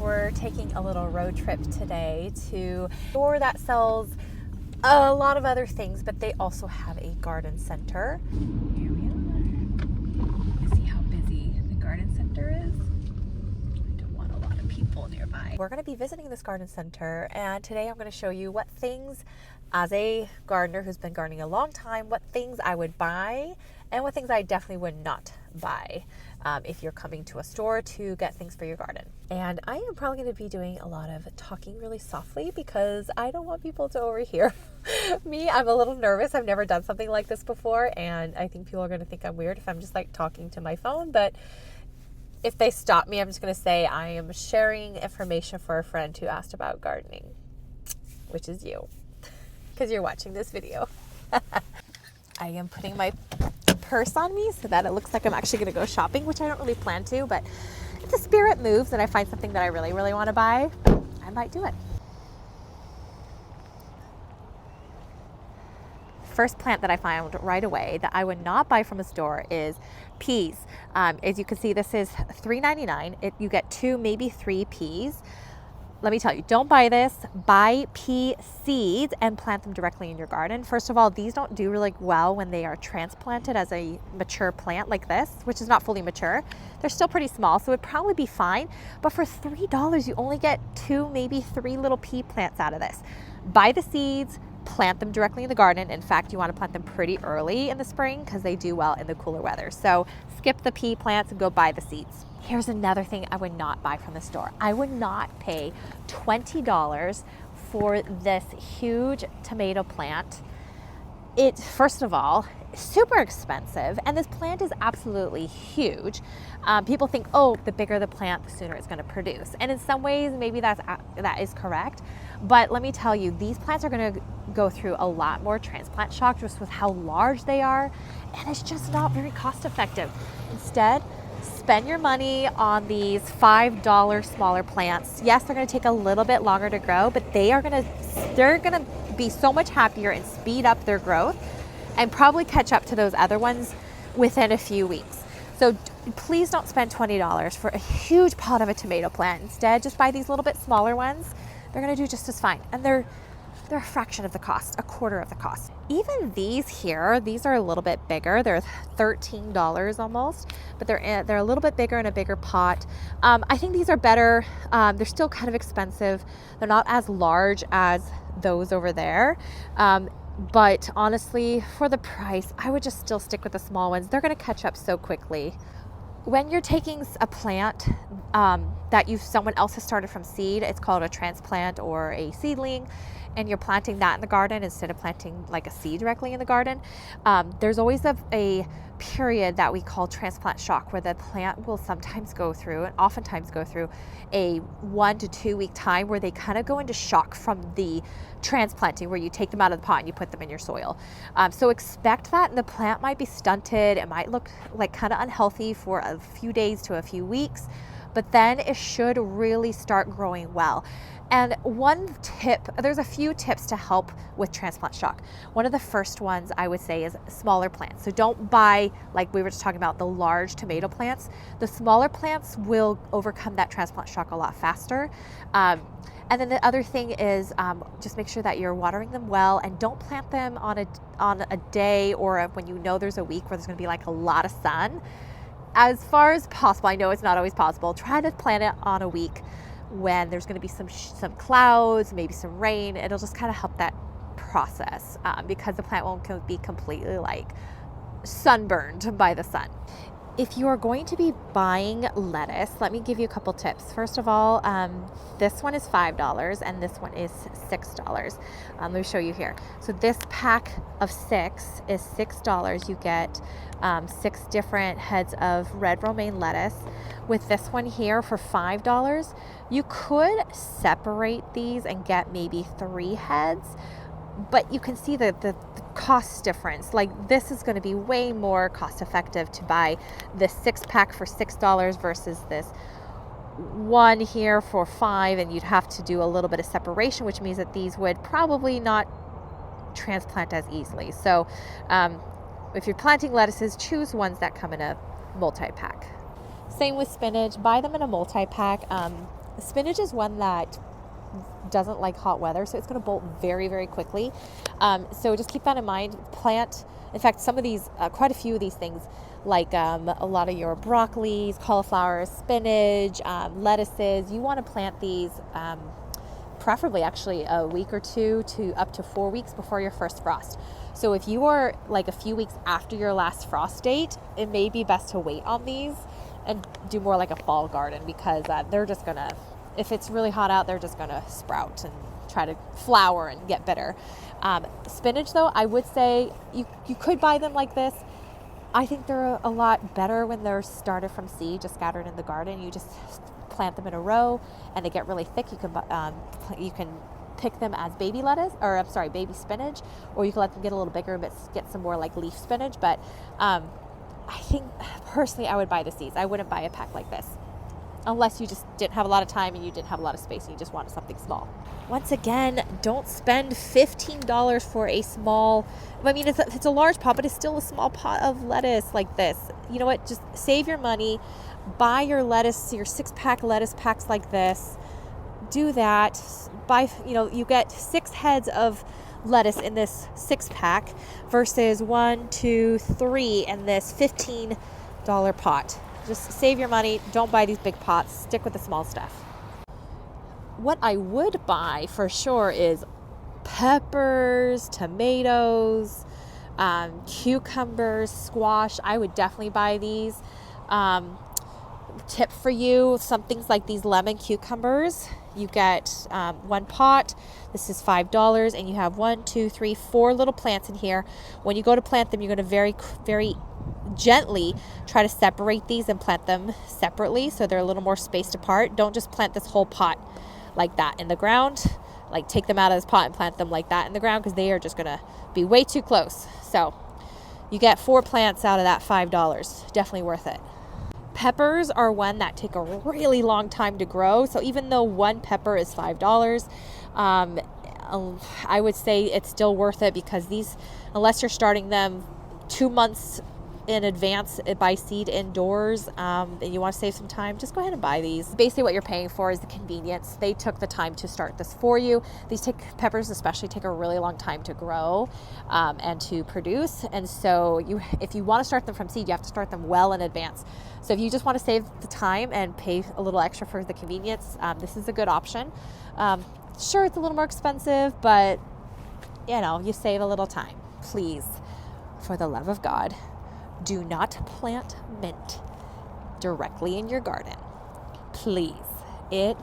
We're taking a little road trip today to a store that sells a lot of other things, but they also have a garden center. Here we are. See how busy the garden center is? I don't want a lot of people nearby. We're going to be visiting this garden center, and today I'm going to show you what things, as a gardener who's been gardening a long time, what things I would buy and what things I definitely would not buy if you're coming to a store to get things for your garden. And I am probably going to be doing a lot of talking really softly because I don't want people to overhear me. I'm a little nervous. I've never done something like this before, and I think people are going to think I'm weird if I'm just like talking to my phone. But if they stop me, I'm just going to say I am sharing information for a friend who asked about gardening, which is you, because you're watching this video. I am putting my purse on me so that it looks like I'm actually going to go shopping, which I don't really plan to, but if the spirit moves and I find something that I really, really want to buy, I might do it. First plant that I found right away that I would not buy from a store is peas. As you can see, this is $3.99. You get 2, maybe 3 peas. Let me tell you, don't buy this. Buy pea seeds and plant them directly in your garden. First of all, these don't do really well when they are transplanted as a mature plant like this, which is not fully mature. They're still pretty small, so it'd probably be fine. But for $3, you only get 2, maybe 3 little pea plants out of this. Buy the seeds, plant them directly in the garden. In fact, you want to plant them pretty early in the spring because they do well in the cooler weather. So skip the pea plants and go buy the seeds. Here's another thing I would not buy from the store. I would not pay $20 for this huge tomato plant. It, first of all, is super expensive, and this plant is absolutely huge. People think, oh, the bigger the plant, the sooner it's going to produce. And in some ways, maybe that is correct. But let me tell you, these plants are going to go through a lot more transplant shock just with how large they are, and it's just not very cost effective. Instead, spend your money on these $5 smaller plants. Yes, they're going to take a little bit longer to grow, but they're going to be so much happier and speed up their growth and probably catch up to those other ones within a few weeks. So please don't spend $20 for a huge pot of a tomato plant. Instead, just buy these little bit smaller ones. They're going to do just as fine, and they're a fraction of the cost, a quarter of the cost. Even these here, these are a little bit bigger. They're $13 almost, but they're a little bit bigger in a bigger pot. I think these are better. They're still kind of expensive. They're not as large as those over there. But honestly, for the price, I would just still stick with the small ones. They're going to catch up so quickly. When you're taking a plant that someone else has started from seed, it's called a transplant or a seedling, and you're planting that in the garden instead of planting like a seed directly in the garden, there's always a period that we call transplant shock where the plant will sometimes go through, and oftentimes go through, a 1 to 2 week time where they kind of go into shock from the transplanting, where you take them out of the pot and you put them in your soil. So expect that, and the plant might be stunted. It might look like kind of unhealthy for a few days to a few weeks, but then it should really start growing well. And one tip, there's a few tips to help with transplant shock. One of the first ones I would say is smaller plants. So don't buy, like we were just talking about, the large tomato plants. The smaller plants will overcome that transplant shock a lot faster. And then the other thing is just make sure that you're watering them well, and don't plant them on a day or when you know there's a week where there's going to be like a lot of sun. As far as possible, I know it's not always possible, try to plant it on a week when there's going to be some clouds, maybe some rain. It'll just kind of help that process because the plant won't be completely like sunburned by the sun. If you are going to be buying lettuce, let me give you a couple tips. First of all, this one is $5 and this one is $6. Let me show you here. So this pack of 6 is $6. You get 6 different heads of red romaine lettuce. With this one here for $5, you could separate these and get maybe 3 heads, but you can see the cost difference. Like, this is going to be way more cost effective to buy this 6-pack for $6 versus this one here for $5, and you'd have to do a little bit of separation, which means that these would probably not transplant as easily. So if you're planting lettuces, choose ones that come in a multi-pack. Same with spinach, buy them in a multi-pack. Spinach is one that doesn't like hot weather, so it's going to bolt very, very quickly. So just keep that in mind. Plant, in fact, some of these, quite a few of these things, like a lot of your broccolis, cauliflowers, spinach, lettuces, you want to plant these preferably actually a week or two to up to 4 weeks before your first frost. So if you are like a few weeks after your last frost date, it may be best to wait on these and do more like a fall garden, because they're just gonna, if it's really hot out, they're just gonna sprout and try to flower and get bitter. Spinach though, I would say you could buy them like this. I think they're a lot better when they're started from seed, just scattered in the garden. You just plant them in a row and they get really thick. You can pick them as baby lettuce, or I'm sorry, baby spinach, or you can let them get a little bigger but get some more like leaf spinach. But I think personally I would buy the seeds. I wouldn't buy a pack like this unless you just didn't have a lot of time and you didn't have a lot of space and you just wanted something small. Once again, don't spend $15 for a small, I mean, it's a large pot, but it's still a small pot of lettuce like this. You know what? Just save your money. Buy your lettuce, your 6-pack lettuce packs like this. Do that. Buy, you get 6 heads of lettuce in this 6-pack versus 1, 2, 3 in this $15 pot. Just save your money. Don't buy these big pots. Stick with the small stuff. What I would buy for sure is peppers, tomatoes, cucumbers, squash. I would definitely buy these. Tip for you, some things like these lemon cucumbers. You get 1 pot. This is $5, and you have 1, 2, 3, 4 little plants in here. When you go to plant them, you're going to very, very gently try to separate these and plant them separately so they're a little more spaced apart. Don't just plant this whole pot like that in the ground. Like, take them out of this pot and plant them like that in the ground, because they are just going to be way too close. So you get 4 plants out of that $5. Definitely worth it. Peppers are one that take a really long time to grow. So even though 1 pepper is $5, I would say it's still worth it, because these, unless you're starting them 2 months in advance by seed indoors, and you want to save some time, just go ahead and buy these. Basically what you're paying for is the convenience. They took the time to start this for you. These peppers especially take a really long time to grow and to produce, and so if you want to start them from seed, you have to start them well in advance. So if you just want to save the time and pay a little extra for the convenience, this is a good option. Sure, it's a little more expensive, but you save a little time. Please, for the love of God, do not plant mint directly in your garden. Please. It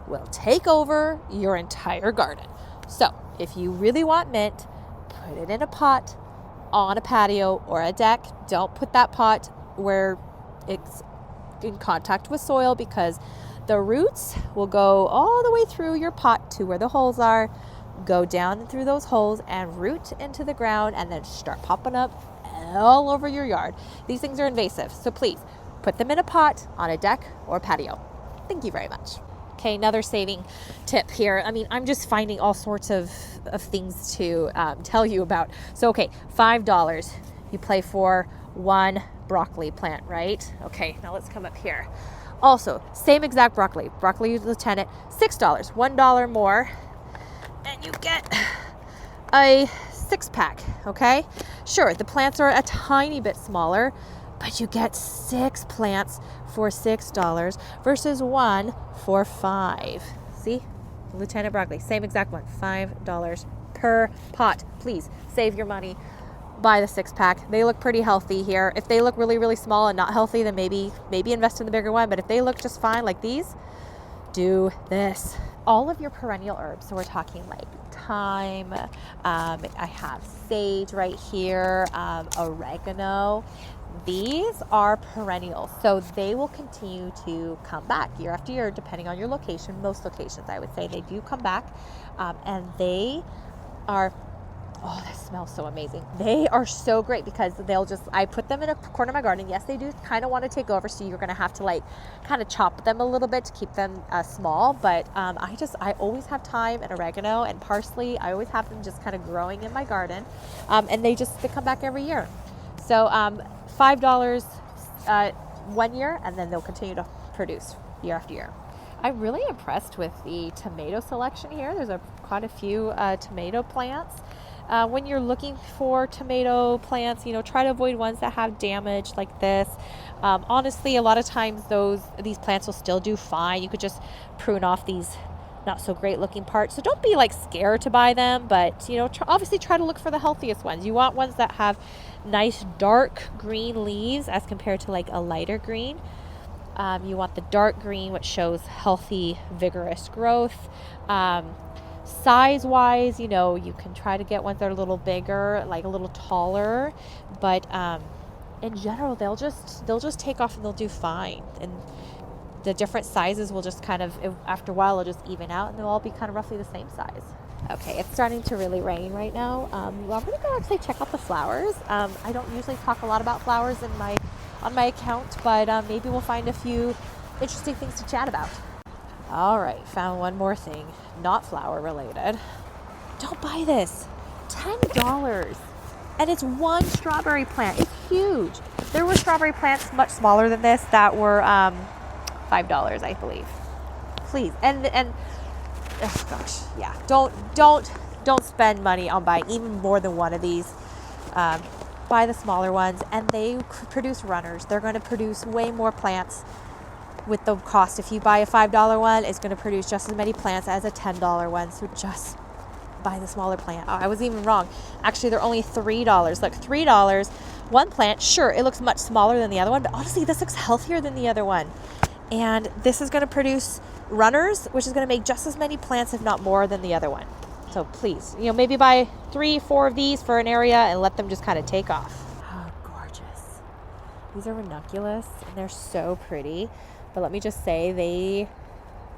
will take over your entire garden. So if you really want mint, put it in a pot on a patio or a deck. Don't put that pot where it's in contact with soil, because the roots will go all the way through your pot to where the holes are, go down through those holes and root into the ground, and then start popping up all over your yard. These things are invasive, so please put them in a pot on a deck or patio. Thank you very much. Okay, another saving tip here. I mean, I'm just finding all sorts of things to tell you about. So, okay, $5. You pay for 1 broccoli plant, right? Okay, now let's come up here. Also, same exact broccoli. Broccoli lieutenant, $6, $1 more, and you get a 6-pack, okay? Sure, the plants are a tiny bit smaller, but you get 6 plants for $6 versus 1 for $5. See? Lieutenant broccoli, same exact one, $5 per pot. Please save your money. Buy the 6-pack. They look pretty healthy here. If they look really, really small and not healthy, then maybe invest in the bigger one. But if they look just fine like these, do this. All of your perennial herbs, so we're talking like thyme, I have sage right here, oregano. These are perennials, so they will continue to come back year after year, depending on your location. Most locations, I would say, they do come back, and they are, oh, that smells so amazing. They are so great, because I put them in a corner of my garden. Yes, they do kind of want to take over, so you're going to have to like kind of chop them a little bit to keep them small. But I always have thyme and oregano and parsley. I always have them just kind of growing in my garden, and they come back every year. So $5 1 year, and then they'll continue to produce year after year. I'm really impressed with the tomato selection here. There's quite a few tomato plants. When you're looking for tomato plants, try to avoid ones that have damage like this. Honestly, a lot of times these plants will still do fine. You could just prune off these not so great looking parts. So don't be like scared to buy them, but obviously try to look for the healthiest ones. You want ones that have nice dark green leaves as compared to like a lighter green. You want the dark green, which shows healthy, vigorous growth. Size-wise, you can try to get ones that are a little bigger, like a little taller, but in general, they'll just take off and they'll do fine. And the different sizes will just kind of, after a while, it'll just even out, and they'll all be kind of roughly the same size. Okay, it's starting to really rain right now. I'm going to go actually check out the flowers. I don't usually talk a lot about flowers on my account, but maybe we'll find a few interesting things to chat about. All right, found one more thing, not flower related. Don't buy this. $10. And it's one strawberry plant. It's huge. There were strawberry plants much smaller than this that were $5, I believe. Please. And oh gosh, yeah. Don't spend money on buying even more than one of these. Buy the smaller ones, and they produce runners. They're going to produce way more plants with the cost. If you buy a $5 one, it's going to produce just as many plants as a $10 one. So just buy the smaller plant. Oh, I was even wrong. Actually, they're only $3. Look, $3, one plant. Sure, it looks much smaller than the other one, but honestly, this looks healthier than the other one. And this is going to produce runners, which is going to make just as many plants, if not more, than the other one. So please, maybe buy 3-4 of these for an area and let them just kind of take off. Oh, gorgeous. These are ranunculus, and they're so pretty. But let me just say, they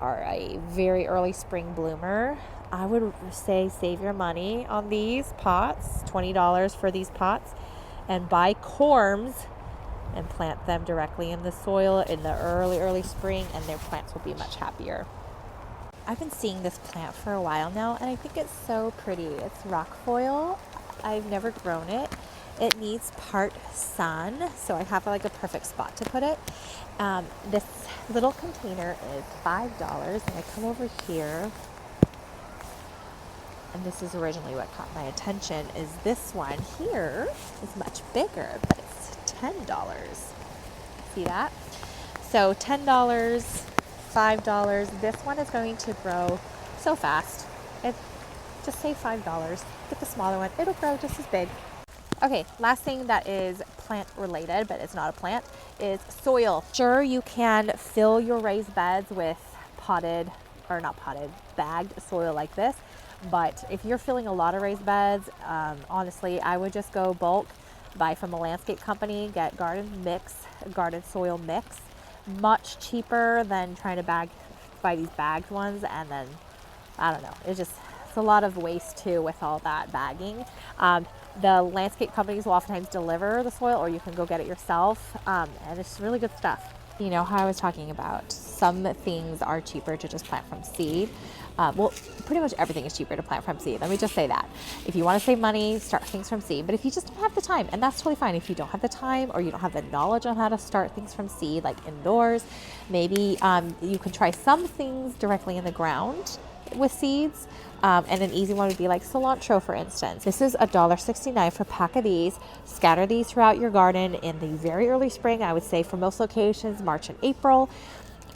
are a very early spring bloomer. I would say save your money on these pots, $20 for these pots, and buy corms and plant them directly in the soil in the early spring, and their plants will be much happier. I've been seeing this plant for a while now, and I think it's so pretty. It's rockfoil. I've never grown it. It needs part sun, so I have like a perfect spot to put it. This little container is $5, and I come over here, and this is originally what caught my attention, is this one here is much bigger, but it's $10. See that? So $10, $5. This one is going to grow so fast. Just say $5. Get the smaller one. It'll grow just as big. Okay, last thing that is plant related, but it's not a plant, is soil. Sure, you can fill your raised beds with bagged soil like this. But if you're filling a lot of raised beds, honestly, I would just go bulk, buy from a landscape company, get garden soil mix. Much cheaper than trying to buy these bagged ones, and then I don't know, it's a lot of waste too with all that bagging. The landscape companies will oftentimes deliver the soil, or you can go get it yourself, and it's really good stuff. You know how I was talking about some things are cheaper to just plant from seed. Well, pretty much everything is cheaper to plant from seed. Let me just say that. If you want to save money, start things from seed. But if you just don't have the time, and that's totally fine. If you don't have the time, or you don't have the knowledge on how to start things from seed, like indoors, maybe you can try some things directly in the ground with seeds. And an easy one would be like cilantro, for instance. This is $1.69 for a pack of these. Scatter these throughout your garden in the very early spring. I would say for most locations, March and April.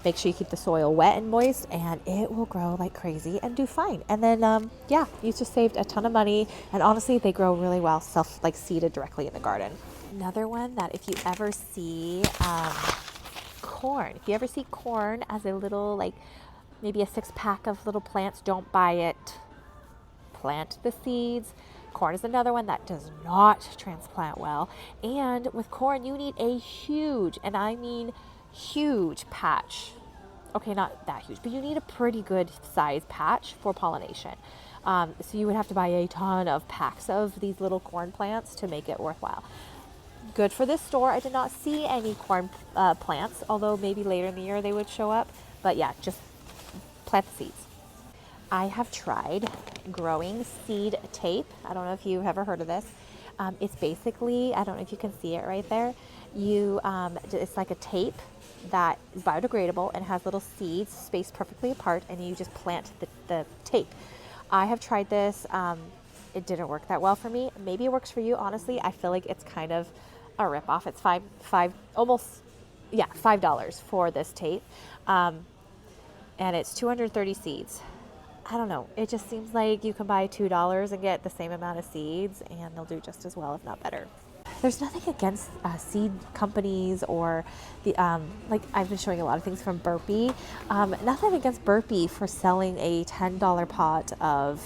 Make sure you keep the soil wet and moist, and it will grow like crazy and do fine. And then, you just saved a ton of money. And honestly, they grow really well, seeded directly in the garden. Another one that if you ever see corn, as a little, maybe a 6-pack of little plants, don't buy it. Plant the seeds. Corn is another one that does not transplant well. And with corn, you need a huge, and I mean huge patch. Okay, not that huge, but you need a pretty good size patch for pollination. So you would have to buy a ton of packs of these little corn plants to make it worthwhile. Good for this store. I did not see any corn plants, although maybe later in the year they would show up. But yeah, just plant the seeds. I have tried growing seed tape. I don't know if you've ever heard of this. It's basically, I don't know if you can see it right there. It's like a tape that is biodegradable and has little seeds spaced perfectly apart, and you just plant the tape. I have tried this. It didn't work that well for me. Maybe it works for you. Honestly, I feel like it's kind of a ripoff. It's $5 for this tape, and it's 230 seeds. I don't know. It just seems like you can buy $2 and get the same amount of seeds, and they'll do just as well, if not better. There's nothing against seed companies or the like I've been showing a lot of things from Burpee. Nothing against Burpee for selling a $10 pot of,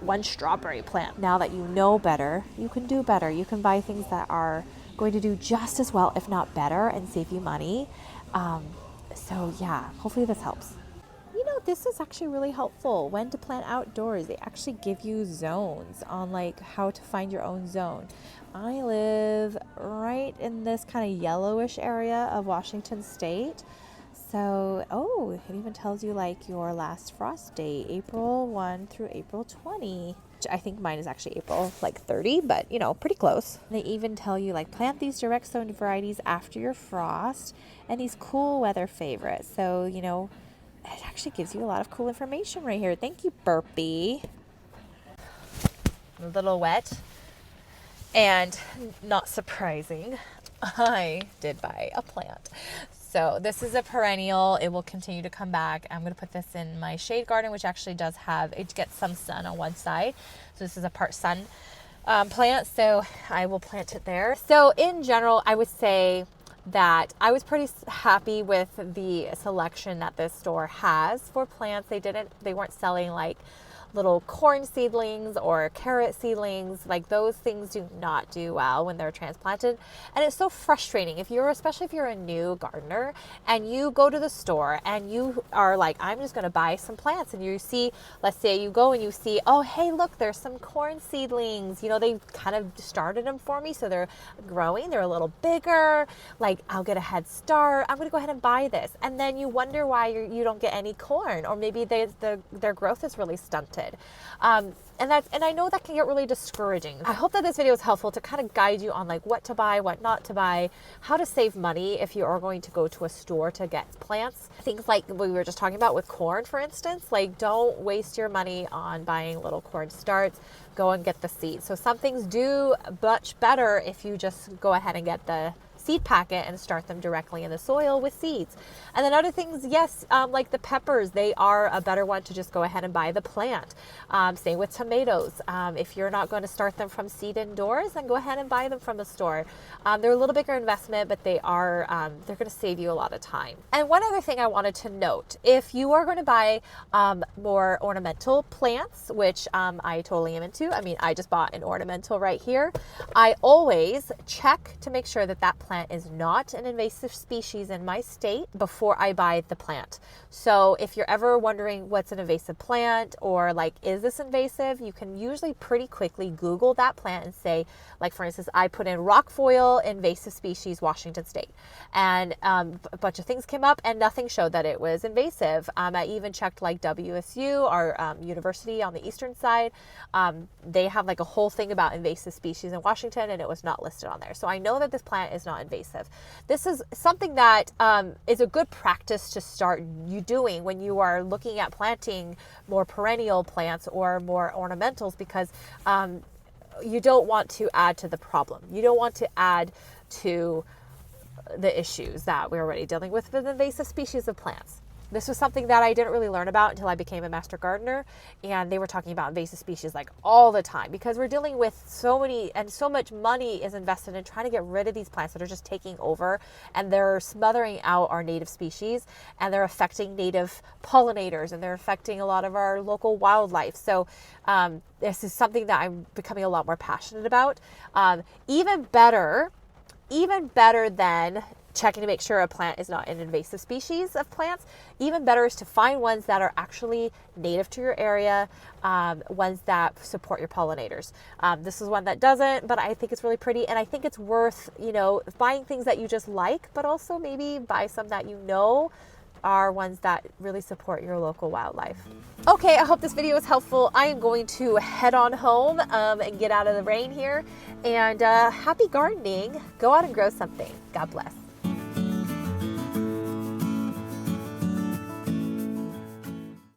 one strawberry plant. Now that you know better, you can do better. You can buy things that are going to do just as well, if not better, and save you money. So yeah, hopefully this helps. This is actually really helpful. When to plant outdoors. They actually give you zones on like how to find your own zone. I live right in this kind of yellowish area of Washington State. So, it even tells you like your last frost date, April 1 through April 20. I think mine is actually April 30, but pretty close. They even tell you like plant these direct sown varieties after your frost and these cool weather favorites. So, it actually gives you a lot of cool information right here. Thank you, Burpee. A little wet. And not surprising, I did buy a plant. So this is a perennial. It will continue to come back. I'm going to put this in my shade garden, which actually it gets some sun on one side. So this is a part sun plant. So I will plant it there. So in general, I would say that I was pretty happy with the selection that this store has for plants. They weren't selling like little corn seedlings or carrot seedlings. Like those things do not do well when they're transplanted. And it's so frustrating especially if you're a new gardener and you go to the store and you are like, I'm just going to buy some plants, and you see, let's say you go and you see, oh, hey, look, there's some corn seedlings. They kind of started them for me. So they're growing. They're a little bigger. Like I'll get a head start. I'm going to go ahead and buy this. And then you wonder why you don't get any corn, or maybe their growth is really stunted. And I know that can get really discouraging. I hope that this video is helpful to kind of guide you on like what to buy, what not to buy, how to save money if you are going to go to a store to get plants. Things like we were just talking about with corn, for instance, like don't waste your money on buying little corn starts. Go and get the seeds. So some things do much better if you just go ahead and get the seed packet and start them directly in the soil with seeds. And then other things, yes, like the peppers, they are a better one to just go ahead and buy the plant. Same with tomatoes. If you're not going to start them from seed indoors, then go ahead and buy them from the store. They're a little bigger investment, but they're going to save you a lot of time. And one other thing I wanted to note, if you are going to buy more ornamental plants, which I totally am into. I mean, I just bought an ornamental right here. I always check to make sure that plant is not an invasive species in my state before I buy the plant. So if you're ever wondering what's an invasive plant or like, is this invasive? You can usually pretty quickly Google that plant and say, like for instance, I put in rockfoil invasive species, Washington State, and a bunch of things came up and nothing showed that it was invasive. I even checked like WSU, our university on the eastern side. They have like a whole thing about invasive species in Washington, and it was not listed on there. So I know that this plant is not invasive. This is something that is a good practice to start you doing when you are looking at planting more perennial plants or more ornamentals, because you don't want to add to the problem. You don't want to add to the issues that we're already dealing with invasive species of plants. This was something that I didn't really learn about until I became a master gardener, and they were talking about invasive species like all the time, because we're dealing with so many and so much money is invested in trying to get rid of these plants that are just taking over, and they're smothering out our native species, and they're affecting native pollinators, and they're affecting a lot of our local wildlife. So this is something that I'm becoming a lot more passionate about. Even better than checking to make sure a plant is not an invasive species of plants, even better is to find ones that are actually native to your area, ones that support your pollinators. This is one that doesn't, but I think it's really pretty, and I think it's worth, buying things that you just like, but also maybe buy some that are ones that really support your local wildlife. Okay, I hope this video was helpful. I am going to head on home and get out of the rain here. And happy gardening. Go out and grow something. God bless.